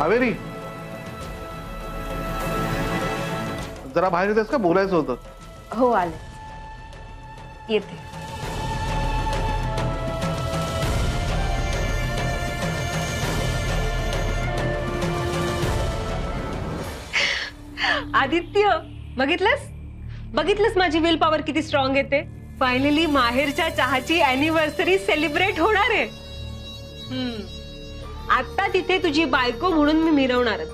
कावेरी, जरा बाहेर येतेस का? बोलायचं होतं. हो आले, येते. आदित्य, बघितलंस माझी विल पॉवर किती स्ट्रॉंग येते. फायनली माहेरच्या चहाची अॅनिव्हर्सरी सेलिब्रेट होणार आहे. आता तिथे तुझी बायको म्हणून मी मिरवणारच.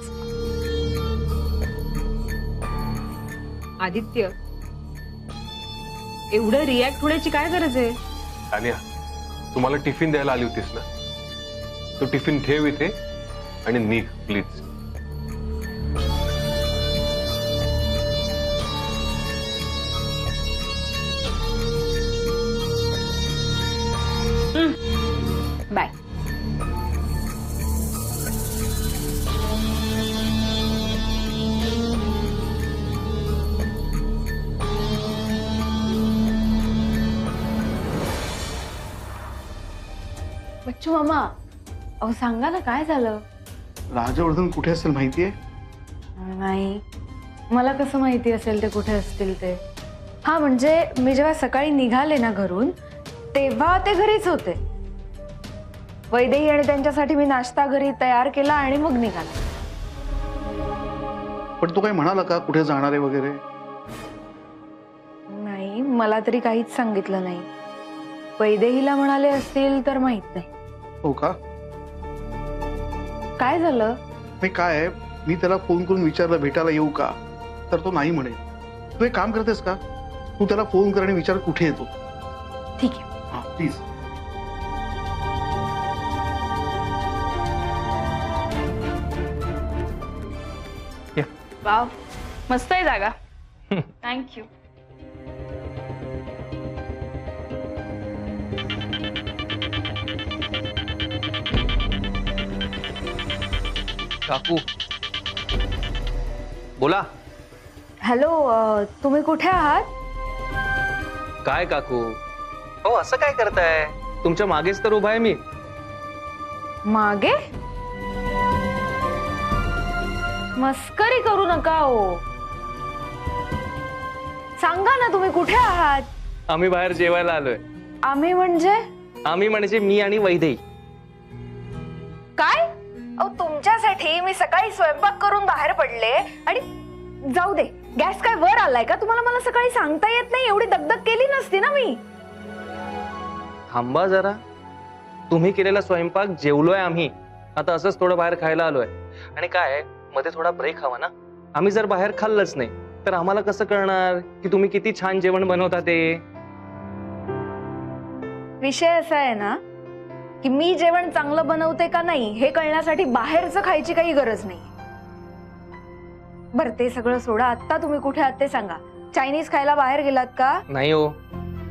आदित्य, एवढं रिॲक्ट होण्याची काय गरज आहे? तान्या, तुम्हाला टिफिन द्यायला आली होतीस ना, तो टिफिन ठेव इथे आणि निघ प्लीज. बाय. बच्चू मामा, अहो सांगा ना काय झालं? राजवर्धन कुठे असेल माहितीये? नाही, मला कसं माहिती असेल ते कुठे असतील ते. हा म्हणजे मी जेव्हा सकाळी निघाले ना घरून तेव्हा ते घरीच होते. वैदेही आणि त्यांच्यासाठी मी नाश्ता घरी तयार केला आणि मग निघाले. पण तू काही म्हणाला का कुठे जाणार आहे वगैरे? नाही, मला तरी काहीच सांगितलं नाही. वैदेहीला म्हणाले असतील तर माहित नाही. हो का? काय झालं? नाही काय आहे, मी त्याला फोन करून विचारलं भेटायला येऊ का, तर तो नाही म्हणे. तू एक काम करतेस का, तू त्याला फोन कर आणि विचार कुठे येतो. ठीक आहे. हा प्लीज. वाव, मस्त आहे जागा. थँक्यू. काकू बोला. हॅलो, तुम्ही कुठे आहात? काय काकू, हो असं काय करताय? तुमच्या मागेच तर उभा आहे मी. मागे? मस्करी करू नका हो. सांगा ना तुम्ही कुठे आहात? आम्ही बाहेर जेवायला आलोय. आम्ही म्हणजे? आम्ही म्हणजे मी आणि वैदेही. काय? अहो तुमच्यासाठी मी सकाळी स्वयंपाक करून बाहेर पडले आणि जाऊ दे, गॅस काय वर आलाय का? तुम्हाला मला सकाळी सांगता येत नाही? एवढी दगदग केली नसती ना मी. थांबा जरा, तुम्ही केलेला स्वयंपाक जेवलोय आम्ही. आता असंच थोडं बाहेर खायला आलोय. आणि काय मध्ये थोडा ब्रेक हवा ना. आम्ही जर बाहेर खाल्लंच नाही तर आम्हाला कसं कळणार की तुम्ही किती छान जेवण बनवता ते? विषय असा आहे ना की मी जेवण चांगलं बनवते का नाही हे कळण्यासाठी बाहेरचं खायची काही गरज नाही. बरं ते सगळं सोडा, आता तुम्ही कुठे आहात ते सांगा. चायनीज खायला बाहेर गेलात का? नाही हो,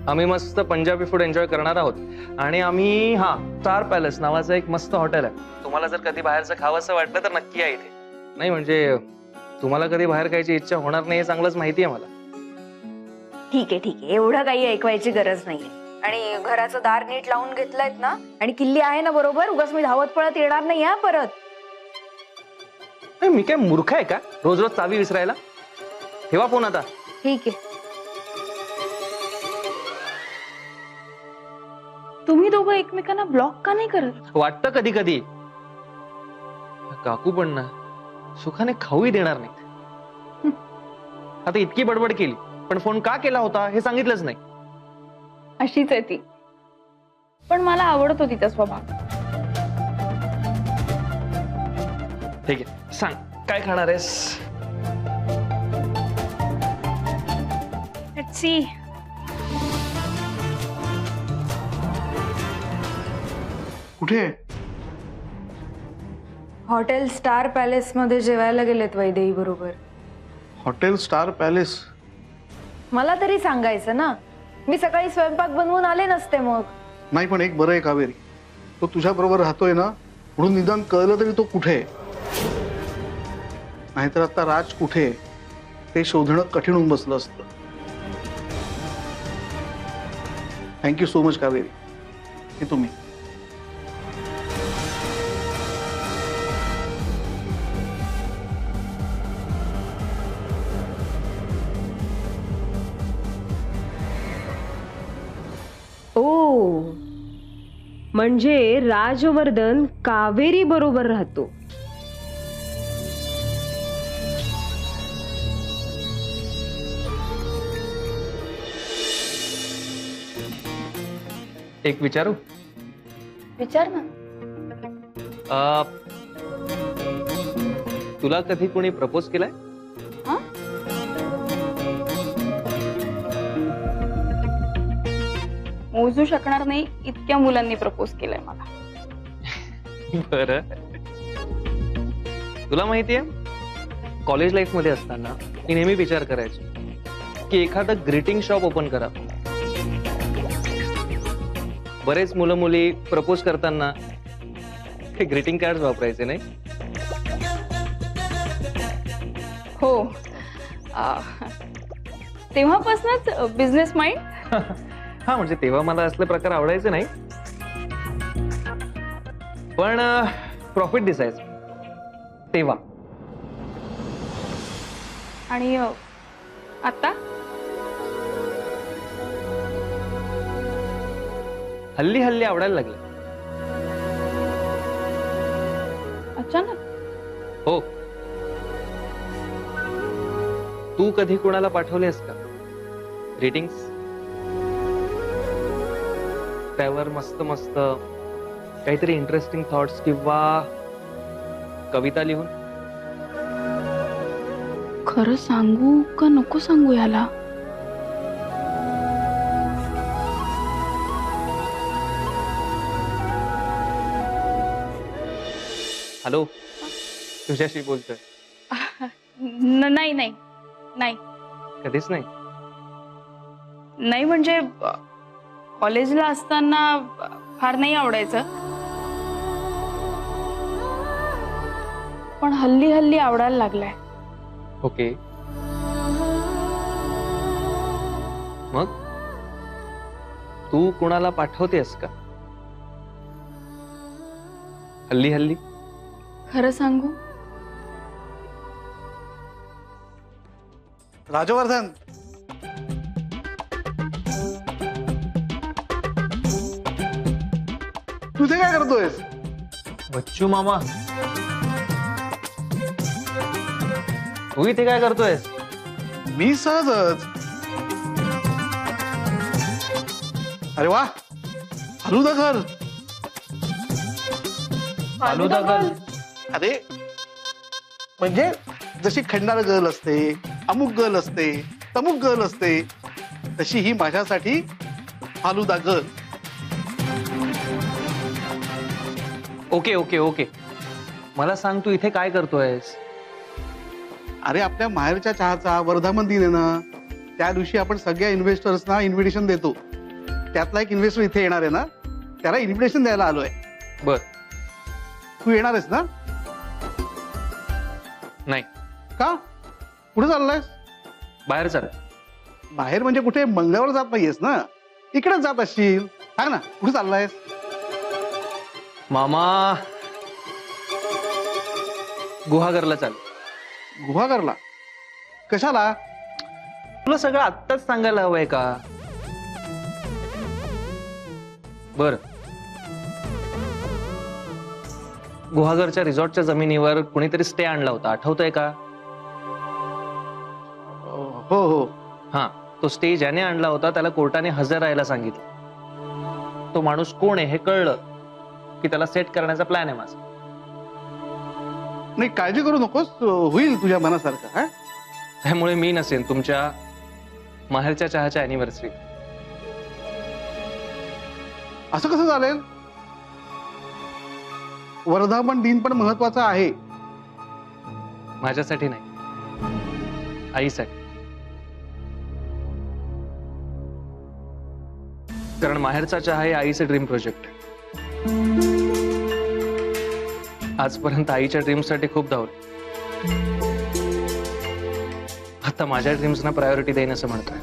आम्ही मस्त पंजाबी फूड एन्जॉय करणार आहोत. आणि आम्ही स्टार पॅलेस नावाचं एक मस्त हॉटेल आहे. तुम्हाला जर कधी बाहेरचं खावंसं वाटलं तर नक्की या इथे. नाही म्हणजे तुम्हाला कधी बाहेर खायची इच्छा होणार नाही हे चांगलंच माहिती आहे मला. ठीक आहे ठीक आहे, एवढं काही ऐकवायची गरज नाहीये. आणि घराचं दार नीट लावून घेतलंयत ना? आणि किल्ली आहे ना बरोबर? उगाच मी धावत पळत येणार नाही हा परत. मी काय मूर्ख आहे का रोज रोज चावी विसरायला? ठेवा फोन आता. ठीक आहे. तुम्ही दोघं एकमेकांना ब्लॉक का नाही करत? वाटतं कधी कधी. काकू पण ना सुखाने खाऊही देणार नाहीत. आता इतकी बडबड केली पण फोन का केला होता हे सांगितलंच नाही. अशीच आहे ती, पण मला आवडतो तिचा स्वभाव. ठीक आहे, सांग काय खाणार आहेस? Let's see. कुठे? हॉटेल स्टार पॅलेस मध्ये जेवायला गेलेत वैदेही बरोबर. Hotel star palace? मला तरी सांगायचं ना, मी सकाळी स्वयंपाक बनवून आले नसते मग. नाही पण एक बरं आहे कावेरी, तो तुझ्या बरोबर राहतोय ना म्हणून निदान कळलं तरी तो कुठे आहे. नाहीतर आता राज कुठे ते शोधणं कठीण होऊन बसलं असतं. Thank you so much Kaveri. हे तुम्ही ओ म्हणजे राजवर्धन कावेरी बरोबर राहतो. एक विचारू? विचार ना. अ, तुला कधी कोणी प्रपोज केलाय? हा? मोजू शकणार नाही इतक्या मुलांनी प्रपोज केलंय मला. बर. तुला माहितीये कॉलेज लाईफ मध्ये असताना मी नेहमी विचार करायचो की एखादं ग्रीटिंग शॉप ओपन करा. बरेच मुलं मुली प्रपोज करताना हे ग्रीटिंग कार्ड वापरायचे नाही. हो. तेव्हापासूनच बिझनेस माइंड. हा म्हणजे तेव्हा मला असले प्रकार आवडायचे नाही, पण प्रॉफिट दिसायचं तेव्हा. आणि आता हल्ली हल्ली आवडायला लागले. अचानक. हो. तू कधी कोणाला पाठवलेस का ग्रीटिंग्स? त्यावर मस्त मस्त काहीतरी इंटरेस्टिंग थॉट्स किंवा कविता लिहून? खरं सांगू का नको सांगू याला? हॅलो, तुझ्याशी बोलतोय. नाही नाही नाही कधीच नाही. नाही म्हणजे कॉलेजला असताना फार नाही आवडायचं, पण हल्ली हल्ली आवडायला लागलाय. ओके. मग तू कुणाला पाठवतेस का हल्ली हल्ली? खरं सांगू? राजवर्धन, तू इथे काय करतोयस? बच्चू मामा, तू इथे काय करतोयस? मी सहजच. अरे वा, फालुदा घर. फालुदा गर्ल? अरे म्हणजे जशी खंडार गर्ल असते, अमुक गर्ल असते, तमुक गर्ल असते, तशी ही माझ्यासाठी falooda girl. Okay okay okay. मला सांग तू इथे काय करतोयस? अरे आपल्या माहेरच्या चहाचा वर्धापन दिन आहे ना, त्या दिवशी आपण सगळ्या इन्व्हेस्टर्सना इन्व्हिटेशन देतो. त्यातला एक इन्व्हेस्टर इथे येणार आहे ना, त्याला इन्व्हिटेशन द्यायला आलोय. बर. तू येणार आहेस ना? नाही. का? कुठे चाललायस? बाहेर चाल. बाहेर म्हणजे कुठे मंगळावर जात नाहीयेस ना? इकडेच जात असशील. सांग ना, कुठे चाललायस? मामा, गुहागरला चाल. गुहागरला? कशाला? तुला सगळं आत्ताच सांगायला हवंय का? बर. गुहागरच्या रिसॉर्टच्या जमिनीवर कुणीतरी स्टे आणला होता, आठवतोय का? हो हो. हा, तो स्टे ज्याने आणला होता त्याला कोर्टाने हजर राहायला सांगितलं. तो माणूस कोण आहे हे कळलं की त्याला सेट करण्याचा प्लॅन आहे माझा. नाही, काळजी करू नकोस, होईल तुझ्या मनासारखं. हा, त्यामुळे मी नसेन तुमच्या माहेरच्या चहाच्या अॅनिव्हर्सरी. असं कसं चालेल? वर्धापन दिन पण महत्वाचा आहे. माझ्यासाठी नाही, आईसाठी. कारण माहेरचा चहा हे आईचं ड्रीम प्रोजेक्ट आहे. आजपर्यंत आईच्या ड्रीम्ससाठी खूप धावलो. आता माझ्या ड्रीम्सना प्रायोरिटी देईन असं म्हणतोय.